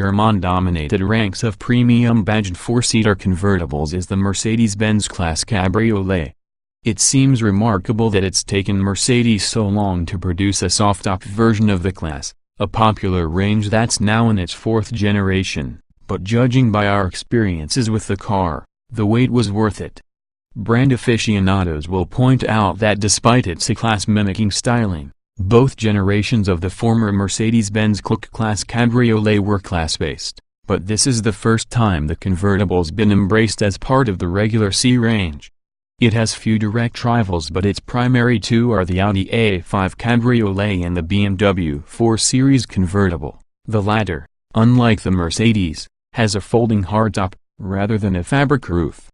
German-dominated ranks of premium badged four-seater convertibles is the Mercedes-Benz Class Cabriolet. It seems remarkable that it's taken Mercedes so long to produce a soft-top version of the class, a popular range that's now in its fourth generation, but judging by our experiences with the car, the wait was worth it. Brand aficionados will point out that despite its C-Class mimicking styling, both generations of the former Mercedes-Benz Class Cabriolet were class-based, but this is the first time the convertible's been embraced as part of the regular C range. It has few direct rivals, but its primary two are the Audi A5 Cabriolet and the BMW 4 Series convertible. The latter, unlike the Mercedes, has a folding hardtop, rather than a fabric roof.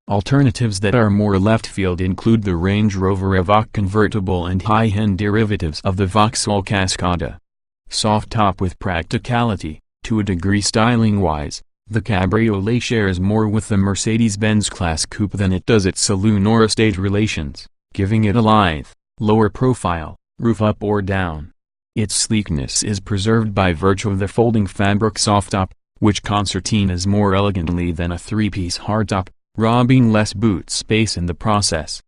Alternatives that are more left-field include the Range Rover Evoque convertible and high-end derivatives of the Vauxhall Cascada. Soft top with practicality, to a degree styling-wise, the Cabriolet shares more with the Mercedes-Benz Class Coupe than it does its saloon or estate relations, giving it a lithe, lower profile, roof up or down. Its sleekness is preserved by virtue of the folding fabric soft top, which concertinas more elegantly than a three-piece hardtop, robbing less boot space in the process.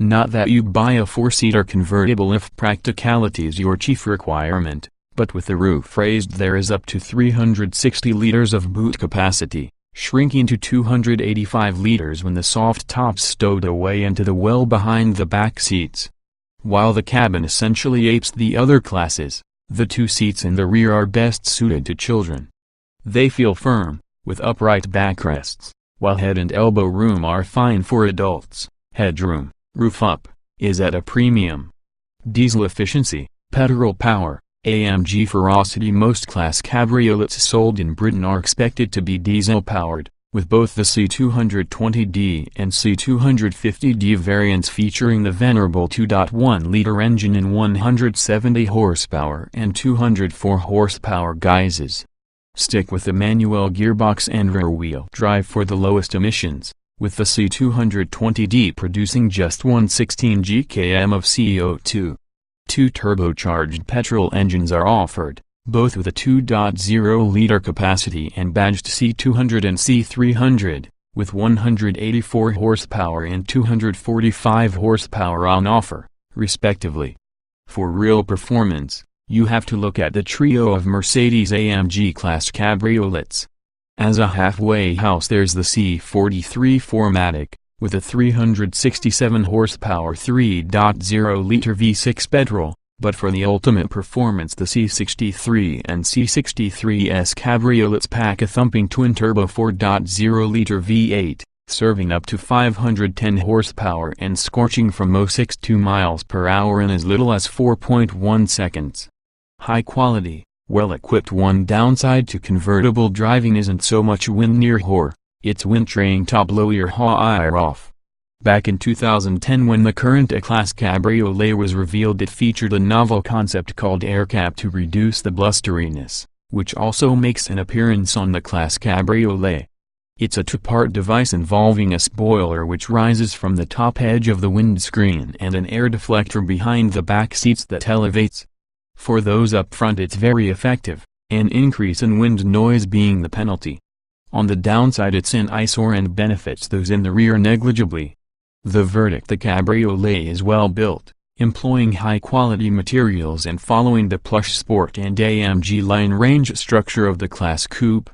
Not that you buy a four-seater convertible if practicality is your chief requirement, but with the roof raised there is up to 360 liters of boot capacity, shrinking to 285 liters when the soft top's stowed away into the well behind the back seats. While the cabin essentially apes the other classes, the two seats in the rear are best suited to children. They feel firm, with upright backrests, while head and elbow room are fine for adults. Headroom, roof up, is at a premium. Diesel efficiency, petrol power, Amg ferocity. Most class cabriolets sold in Britain are expected to be diesel-powered, with both the C220D and C250D variants featuring the venerable 2.1-liter engine in 170 horsepower and 204 horsepower guises. Stick with the manual gearbox and rear-wheel drive for the lowest emissions, with the C220D producing just 116 gkm of CO2. Two turbocharged petrol engines are offered, both with a 2.0-liter capacity and badged C200 and C300, with 184 horsepower and 245 horsepower on offer, respectively. For real performance, you have to look at the trio of Mercedes AMG Class cabriolets. As a halfway house there's the C43 4MATIC, with a 367 horsepower 3.0-liter V6 petrol, but for the ultimate performance the C63 and C63S cabriolets pack a thumping twin-turbo 4.0-liter V8, serving up to 510 horsepower and scorching from 062 miles per hour in as little as 4.1 seconds. High quality, well-equipped. One downside to convertible driving isn't so much wind near hor, it's wind traying to blow your hair off. Back in 2010 when the current A-Class Cabriolet was revealed, it featured a novel concept called air cap to reduce the blusteriness, which also makes an appearance on the Class Cabriolet. It's a two-part device involving a spoiler which rises from the top edge of the windscreen and an air deflector behind the back seats that elevates. For those up front it's very effective, an increase in wind noise being the penalty. On the downside it's an eyesore and benefits those in the rear negligibly. The verdict: the Cabriolet is well built, employing high-quality materials and following the plush Sport and AMG line range structure of the Class Coupe.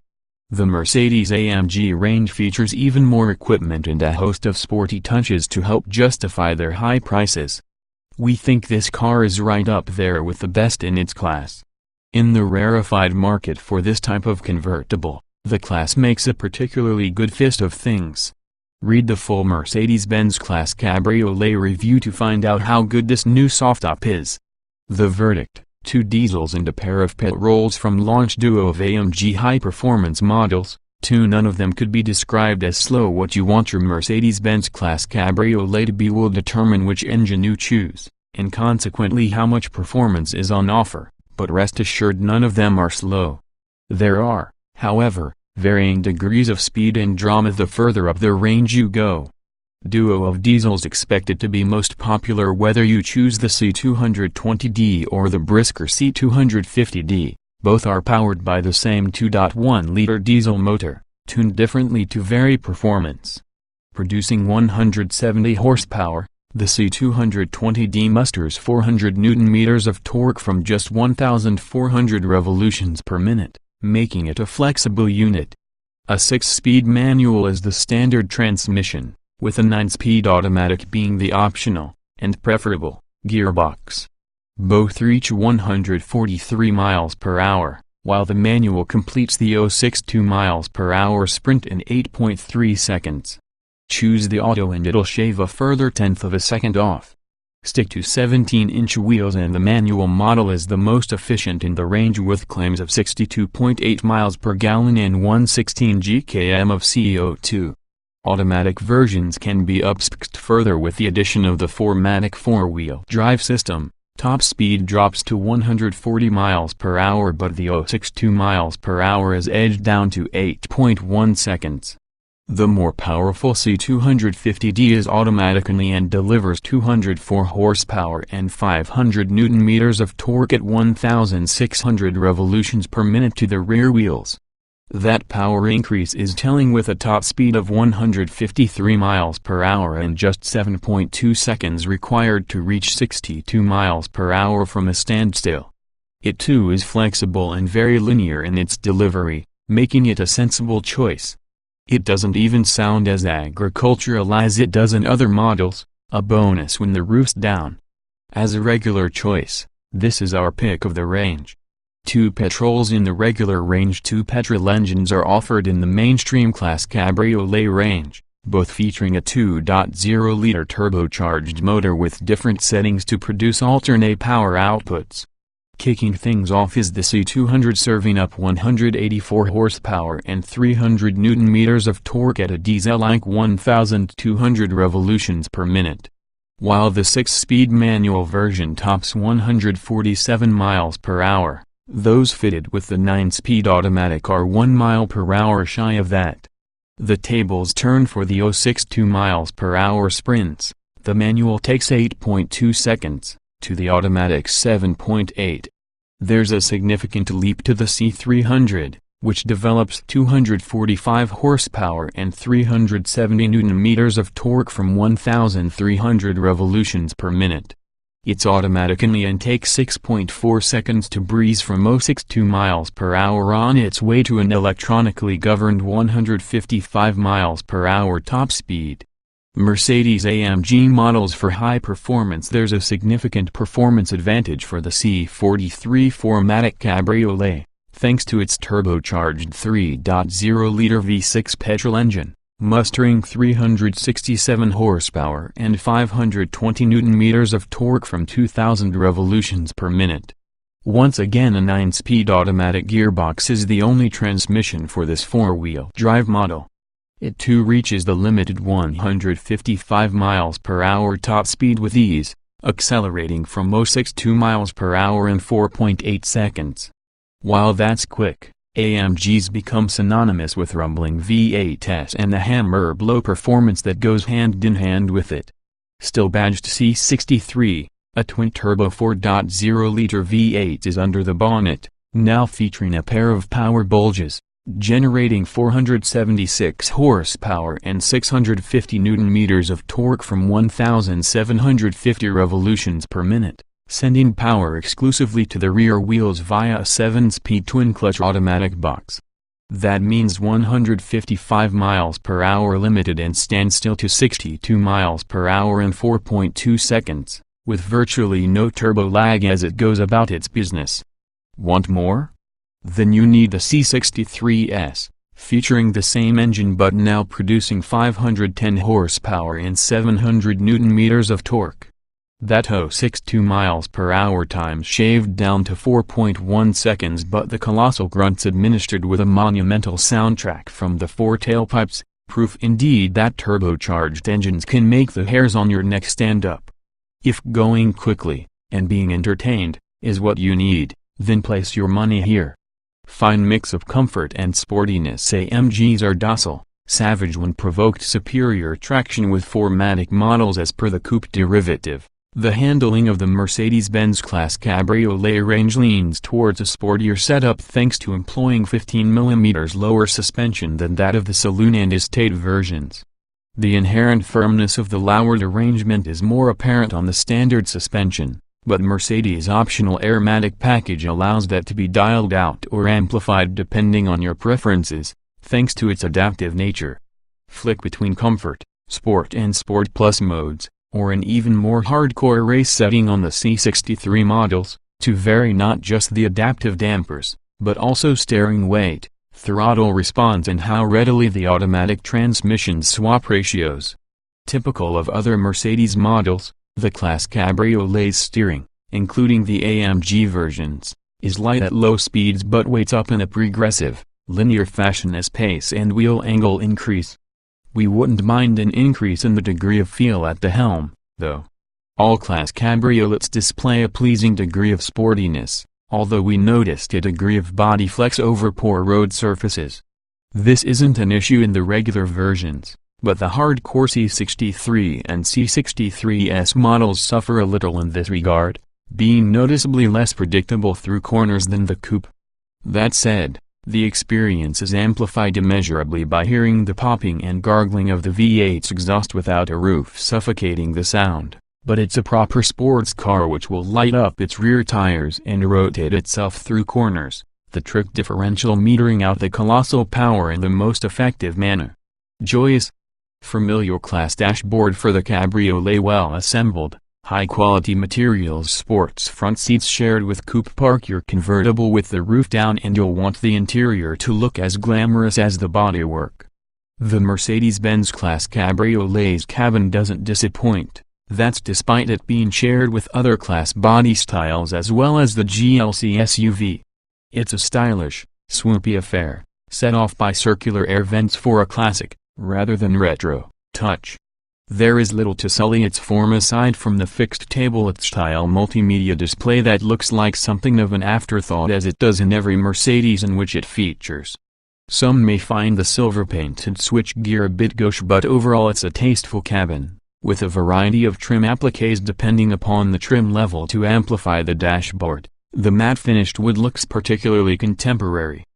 The Mercedes-AMG range features even more equipment and a host of sporty touches to help justify their high prices. We think this car is right up there with the best in its class. In the rarefied market for this type of convertible, the class makes a particularly good fist of things. Read the full Mercedes-Benz Class Cabriolet review to find out how good this new soft-top is. The verdict: two diesels and a pair of pit rolls from launch duo of AMG high-performance models, none of them could be described as slow. What you want your Mercedes-Benz Class Cabriolet to be will determine which engine you choose, and consequently how much performance is on offer, but rest assured none of them are slow. There are, however, varying degrees of speed and drama the further up the range you go. Duo of diesels expected to be most popular whether you choose the C220D or the brisker C250D. Both are powered by the same 2.1-liter diesel motor, tuned differently to vary performance. Producing 170 horsepower, the C220D musters 400 Nm of torque from just 1,400 revolutions per minute, making it a flexible unit. A 6-speed manual is the standard transmission, with a 9-speed automatic being the optional, and preferable, gearbox. Both reach 143 miles per hour, while the manual completes the 062 miles per hour sprint in 8.3 seconds. Choose the auto and it'll shave a further tenth of a second off. Stick to 17-inch wheels and the manual model is the most efficient in the range with claims of 62.8 miles per gallon and 116 gkm of CO2. Automatic versions can be upspec'd further with the addition of the 4MATIC 4-wheel drive system. Top speed drops to 140 miles per hour but the 062 miles per hour is edged down to 8.1 seconds. The more powerful C250D is automatic and delivers 204 horsepower and 500 Nm of torque at 1,600 revolutions per minute to the rear wheels. That power increase is telling with a top speed of 153 miles per hour and just 7.2 seconds required to reach 62 miles per hour from a standstill. It too is flexible and very linear in its delivery, making it a sensible choice. It doesn't even sound as agricultural as it does in other models, a bonus when the roof's down. As a regular choice, this is our pick of the range. 2 petrols in the regular range. 2 petrol engines are offered in the mainstream class Cabriolet range, both featuring a 2.0-liter turbocharged motor with different settings to produce alternate power outputs. Kicking things off is the C200 serving up 184 horsepower and 300 Nm of torque at a diesel-like 1,200 revolutions per minute. While the 6-speed manual version tops 147 miles per hour, those fitted with the 9-speed automatic are 1 mile per hour shy of that. The tables turn for the 062 miles per hour sprints. The manual takes 8.2 seconds, to the automatic 7.8. There's a significant leap to the C300, which develops 245 horsepower and 370 Nm of torque from 1,300 revolutions per minute. It's automatic and takes 6.4 seconds to breeze from 062 miles per hour on its way to an electronically governed 155 miles per hour top speed. Mercedes AMG models for high performance. There's a significant performance advantage for the C43 4MATIC Cabriolet, thanks to its turbocharged 3.0-liter V6 petrol engine, mustering 367 horsepower and 520 Nm of torque from 2,000 revolutions per minute. Once again, a 9-speed automatic gearbox is the only transmission for this 4-wheel drive model. It too reaches the limited 155 miles per hour top speed with ease, accelerating from 062 miles per hour in 4.8 seconds. While that's quick, AMG's become synonymous with rumbling V8s and the hammer blow performance that goes hand in hand with it. Still badged C43, a twin-turbo 4.0-liter V8 is under the bonnet, now featuring a pair of power bulges, generating 476 horsepower and 650 Nm of torque from 1,750 revolutions per minute, sending power exclusively to the rear wheels via a 7-speed twin-clutch automatic box. That means 155 miles per hour limited and standstill to 62 miles per hour in 4.2 seconds, with virtually no turbo lag as it goes about its business. Want more? Then you need the C63S, featuring the same engine but now producing 510 horsepower and 700 Nm of torque. That 062 miles per hour time shaved down to 4.1 seconds, but the colossal grunts administered with a monumental soundtrack from the 4 tailpipes, proof indeed that turbocharged engines can make the hairs on your neck stand up. If going quickly, and being entertained, is what you need, then place your money here. Fine mix of comfort and sportiness. AMGs are docile, savage when provoked, superior traction with 4MATIC models as per the coupe derivative, The handling of the Mercedes-Benz Class Cabriolet range leans towards a sportier setup thanks to employing 15 mm lower suspension than that of the saloon and estate versions. The inherent firmness of the lowered arrangement is more apparent on the standard suspension, but Mercedes' optional airmatic package allows that to be dialed out or amplified depending on your preferences, thanks to its adaptive nature. Flick between comfort, sport and sport plus modes, or an even more hardcore race setting on the C43 models, to vary not just the adaptive dampers, but also steering weight, throttle response and how readily the automatic transmissions swap ratios. Typical of other Mercedes models, the Class Cabriolet's steering, including the AMG versions, is light at low speeds but weights up in a progressive, linear fashion as pace and wheel angle increase. We wouldn't mind an increase in the degree of feel at the helm, though. All Class Cabriolets display a pleasing degree of sportiness, although we noticed a degree of body flex over poor road surfaces. This isn't an issue in the regular versions, but the hardcore C63 and C63S models suffer a little in this regard, being noticeably less predictable through corners than the coupe. That said, the experience is amplified immeasurably by hearing the popping and gargling of the V8's exhaust without a roof suffocating the sound, but it's a proper sports car which will light up its rear tires and rotate itself through corners, the trick differential metering out the colossal power in the most effective manner. Joyous, familiar class dashboard for the Cabriolet, well assembled, high-quality materials, sports front seats shared with coupe. Park your convertible with the roof down and you'll want the interior to look as glamorous as the bodywork. The Mercedes-Benz Class Cabriolet's cabin doesn't disappoint, that's despite it being shared with other class body styles as well as the GLC SUV. It's a stylish, swoopy affair, set off by circular air vents for a classic, rather than retro, touch. There is little to sully its form aside from the fixed tablet-style multimedia display that looks like something of an afterthought as it does in every Mercedes in which it features. Some may find the silver-painted switchgear a bit gauche, but overall it's a tasteful cabin, with a variety of trim appliques depending upon the trim level to amplify the dashboard. The matte-finished wood looks particularly contemporary.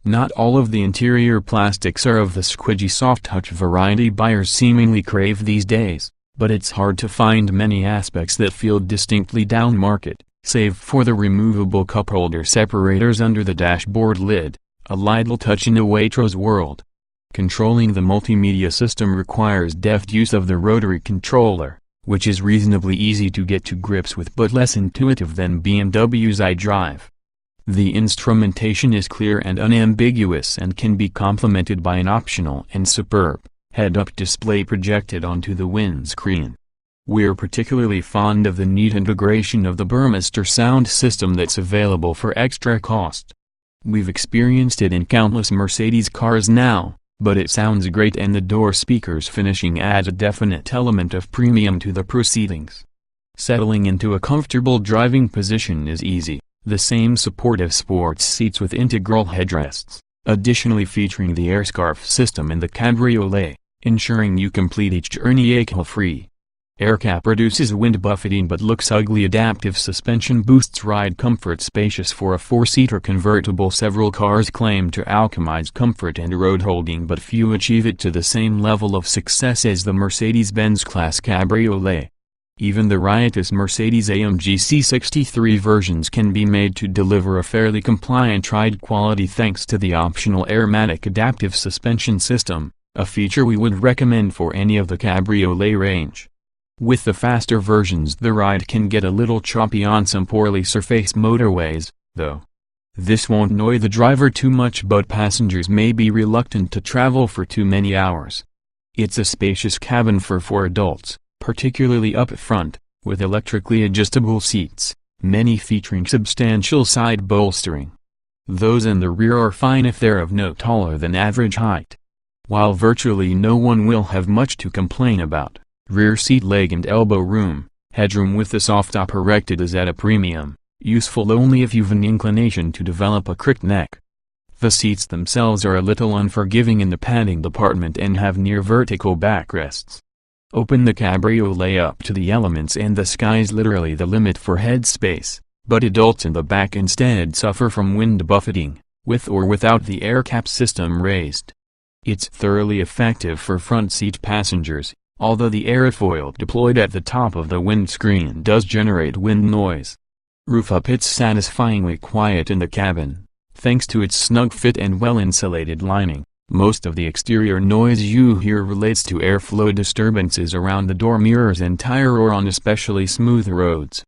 Not all of the interior plastics are of the squidgy soft-touch variety buyers seemingly crave these days, but it's hard to find many aspects that feel distinctly down-market, save for the removable cup-holder separators under the dashboard lid, a little touch in a Waitrose world. Controlling the multimedia system requires deft use of the rotary controller, which is reasonably easy to get to grips with but less intuitive than BMW's iDrive. The instrumentation is clear and unambiguous and can be complemented by an optional and superb, head-up display projected onto the windscreen. We're particularly fond of the neat integration of the Burmester sound system that's available for extra cost. We've experienced it in countless Mercedes cars now, but it sounds great and the door speakers finishing adds a definite element of premium to the proceedings. Settling into a comfortable driving position is easy. The same supportive sports seats with integral headrests, additionally featuring the airscarf system in the Cabriolet, ensuring you complete each journey ache-free. AirCap reduces wind buffeting but looks ugly. Adaptive suspension boosts ride comfort. Spacious for a four-seater convertible. Several cars claim to alchemize comfort and road holding, but few achieve it to the same level of success as the Mercedes-Benz Class Cabriolet. Even the riotous Mercedes Amg C43 versions can be made to deliver a fairly compliant ride quality thanks to the optional airmatic adaptive suspension system, a feature we would recommend for any of the Cabriolet range. With the faster versions the ride can get a little choppy on some poorly surfaced motorways, though. This won't annoy the driver too much, but passengers may be reluctant to travel for too many hours. It's a spacious cabin for four adults, particularly up front, with electrically adjustable seats, many featuring substantial side bolstering. Those in the rear are fine if they're of no taller than average height. While virtually no one will have much to complain about, rear seat leg and elbow room, headroom with the soft top erected is at a premium, useful only if you've an inclination to develop a crick neck. The seats themselves are a little unforgiving in the padding department and have near vertical backrests. Open the Cabriolet up to the elements and the sky's literally the limit for headspace, but adults in the back instead suffer from wind buffeting, with or without the air cap system raised. It's thoroughly effective for front seat passengers, although the airfoil deployed at the top of the windscreen does generate wind noise. Roof up. It's satisfyingly quiet in the cabin, thanks to its snug fit and well-insulated lining. Most of the exterior noise you hear relates to airflow disturbances around the door mirrors and tire or on especially smooth roads.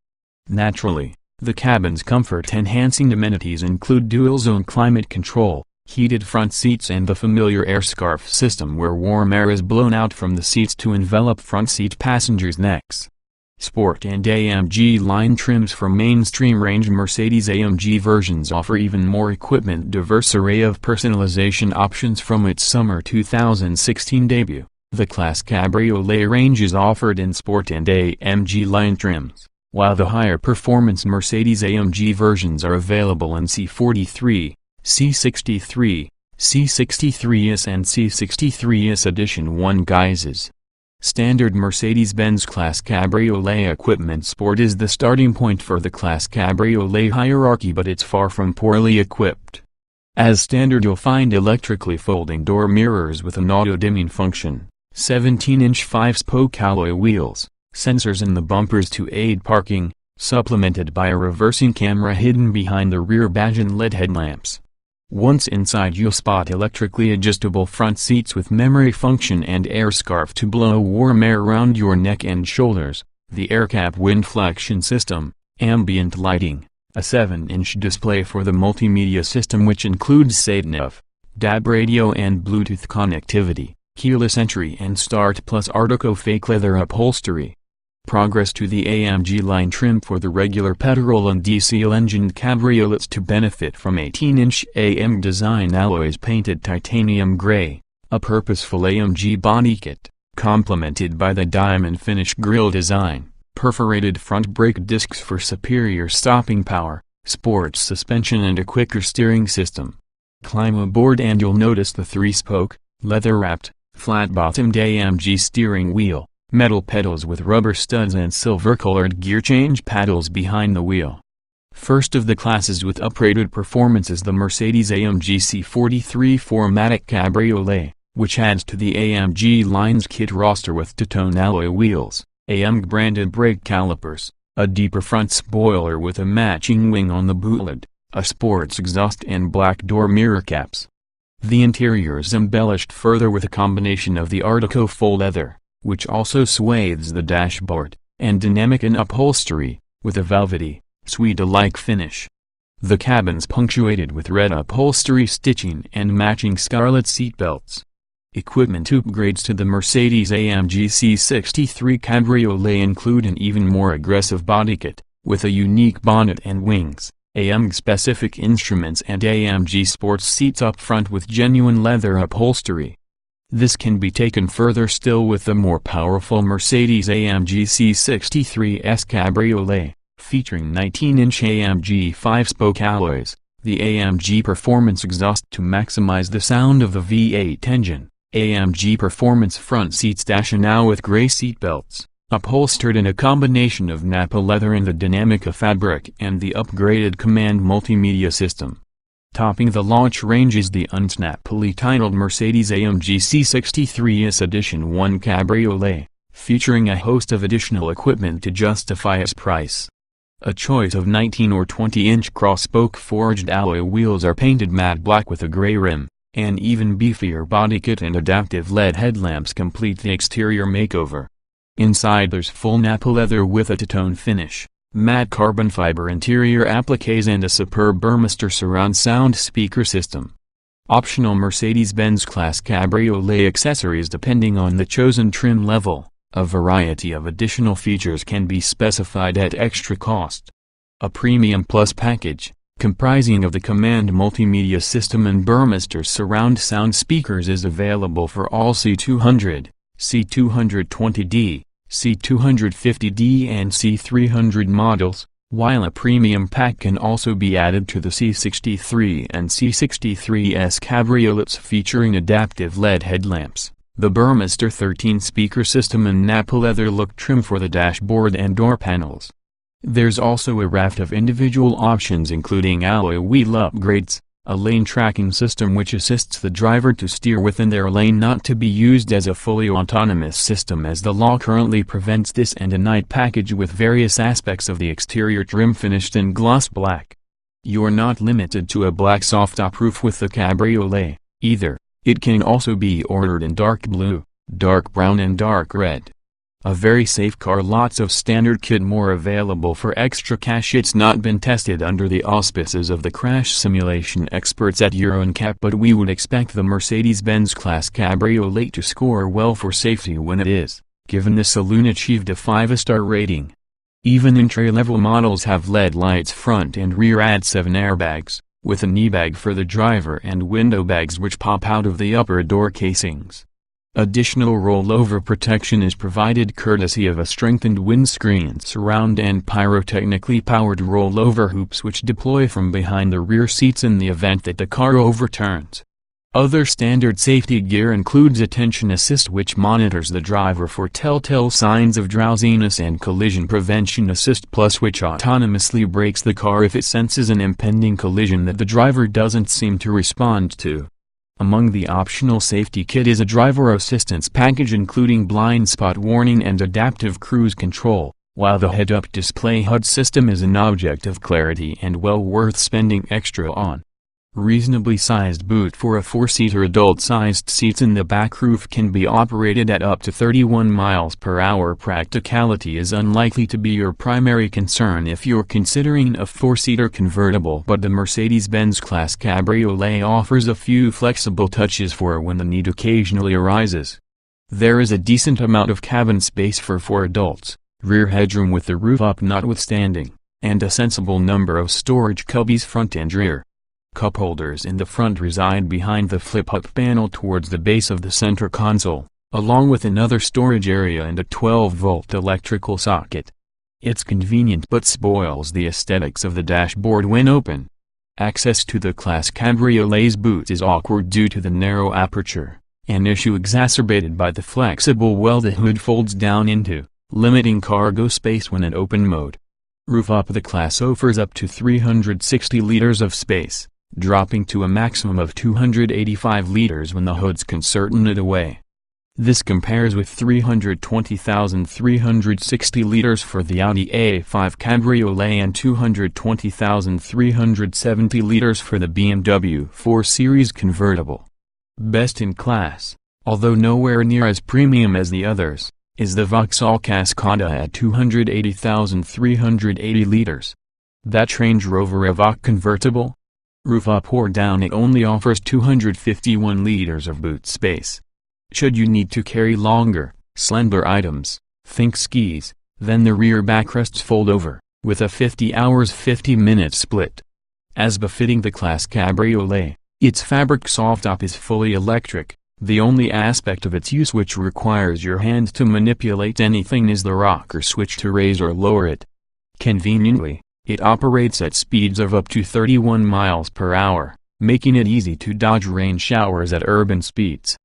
Naturally, the cabin's comfort-enhancing amenities include dual-zone climate control, heated front seats and the familiar air scarf system where warm air is blown out from the seats to envelop front seat passengers' necks. Sport and AMG line trims for mainstream range Mercedes-AMG versions offer even more equipment. Diverse array of personalization options from its summer 2016 debut. The Class Cabriolet range is offered in Sport and AMG line trims, while the higher performance Mercedes-AMG versions are available in C43, C63, C63S and C63S Edition 1 guises. Standard Mercedes-Benz Class Cabriolet equipment. Sport is the starting point for the Class Cabriolet hierarchy, but it's far from poorly equipped. As standard, you'll find electrically folding door mirrors with an auto-dimming function, 17-inch 5-spoke alloy wheels, sensors in the bumpers to aid parking, supplemented by a reversing camera hidden behind the rear badge and LED headlamps. Once inside, you'll spot electrically adjustable front seats with memory function and air scarf to blow warm air around your neck and shoulders, the air cap wind flexion system, ambient lighting, a 7-inch display for the multimedia system which includes sedan, DAB radio and Bluetooth connectivity, keyless entry and start plus Artico fake leather upholstery. Progress to the AMG line trim for the regular petrol and diesel-engined cabriolets to benefit from 18-inch AMG design alloys painted titanium gray, a purposeful AMG body kit, complemented by the diamond finish grille design, perforated front brake discs for superior stopping power, sports suspension and a quicker steering system. Climb aboard and you'll notice the 3-spoke, leather-wrapped, flat-bottomed AMG steering wheel, metal pedals with rubber studs and silver-colored gear change paddles behind the wheel. First of the classes with uprated performance is the Mercedes-AMG C43 4MATIC Cabriolet, which adds to the AMG line's kit roster with two-tone alloy wheels, AMG branded brake calipers, a deeper front spoiler with a matching wing on the bootlid, a sports exhaust and black door mirror caps. The interior is embellished further with a combination of the Artico faux leather, which also swathes the dashboard, and dynamic in upholstery, with a velvety, suede-like finish. The cabin's punctuated with red upholstery stitching and matching scarlet seatbelts. Equipment upgrades to the Mercedes-AMG C43 Cabriolet include an even more aggressive body kit, with a unique bonnet and wings, AMG-specific instruments and AMG sports seats up front with genuine leather upholstery. This can be taken further still with the more powerful Mercedes-AMG C63S Cabriolet, featuring 19-inch AMG 5-spoke alloys, the AMG Performance exhaust to maximize the sound of the V8 engine, AMG Performance front seats now with gray seatbelts, upholstered in a combination of Nappa leather and the Dynamica fabric and the upgraded Command multimedia system. Topping the launch range is the unsnappily titled Mercedes-AMG C43S Edition 1 Cabriolet, featuring a host of additional equipment to justify its price. A choice of 19 or 20-inch cross-spoke forged alloy wheels are painted matte black with a gray rim, an even beefier body kit and adaptive LED headlamps complete the exterior makeover. Inside there's full Nappa leather with a two-tone finish, matte carbon fiber interior appliques and a superb Burmester surround sound speaker system. Optional Mercedes-Benz Class Cabriolet accessories. Depending on the chosen trim level, a variety of additional features can be specified at extra cost. A Premium Plus package, comprising of the Command multimedia system and Burmester surround sound speakers, is available for all C200, C220D, C250D and C300 models, while a premium pack can also be added to the C63 and C63S cabriolets featuring adaptive LED headlamps, The Burmester 13 speaker system and Napa leather look trim for the dashboard and door panels. There's also a raft of individual options including alloy wheel upgrades, a lane tracking system which assists the driver to steer within their lane, not to be used as a fully autonomous system as the law currently prevents this, and a night package with various aspects of the exterior trim finished in gloss black. You're not limited to a black soft-top roof with the Cabriolet, either. It can also be ordered in dark blue, dark brown and dark red. A very safe car, lots of standard kit, more available for extra cash. It's not been tested under the auspices of the crash simulation experts at Euro NCAP, but we would expect the Mercedes-Benz class Cabriolet to score well for safety when it is, given the saloon achieved a 5-star rating. Even entry-level models have LED lights front and rear, add 7 airbags, with a knee bag for the driver and window bags which pop out of the upper door casings. Additional rollover protection is provided courtesy of a strengthened windscreen surround and pyrotechnically powered rollover hoops which deploy from behind the rear seats in the event that the car overturns. Other standard safety gear includes attention assist, which monitors the driver for telltale signs of drowsiness, and collision prevention assist plus, which autonomously brakes the car if it senses an impending collision that the driver doesn't seem to respond to. Among the optional safety kit is a driver assistance package including blind spot warning and adaptive cruise control, while the head-up display HUD system is an object of clarity and well worth spending extra on. Reasonably sized boot for a 4-seater, adult-sized seats in the back. Roof can be operated at up to 31 miles per hour. Practicality is unlikely to be your primary concern if you're considering a 4-seater convertible, but the Mercedes-Benz class Cabriolet offers a few flexible touches for when the need occasionally arises. There is a decent amount of cabin space for 4 adults, rear headroom with the roof up notwithstanding, and a sensible number of storage cubbies front and rear. Cup holders in the front reside behind the flip-up panel towards the base of the center console, along with another storage area and a 12-volt electrical socket. It's convenient but spoils the aesthetics of the dashboard when open. Access to the class Cabriolet's boot is awkward due to the narrow aperture, an issue exacerbated by the flexible well the hood folds down into, limiting cargo space when in open mode. Roof up: the class offers up to 360 liters of space, dropping to a maximum of 285 liters when the hoods can certain it away. This compares with 320,360 liters for the Audi A5 Cabriolet and 220,370 liters for the BMW 4 Series convertible. Best in class, although nowhere near as premium as the others, is the Vauxhall Cascada at 280,380 liters. That Range Rover Evoque convertible? Roof up or down, it only offers 251 liters of boot space. Should you need to carry longer, slender items, think skis, then the rear backrests fold over, with a 50-50 split. As befitting the class Cabriolet, its fabric soft-top is fully electric. The only aspect of its use which requires your hand to manipulate anything is the rocker switch to raise or lower it. Conveniently, it operates at speeds of up to 31 miles per hour, making it easy to dodge rain showers at urban speeds.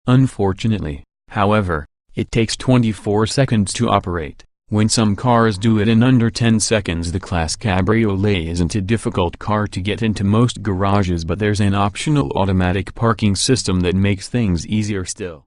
Unfortunately, however, it takes 24 seconds to operate. When some cars do it in under 10 seconds, the class Cabriolet isn't a difficult car to get into most garages, but there's an optional automatic parking system that makes things easier still.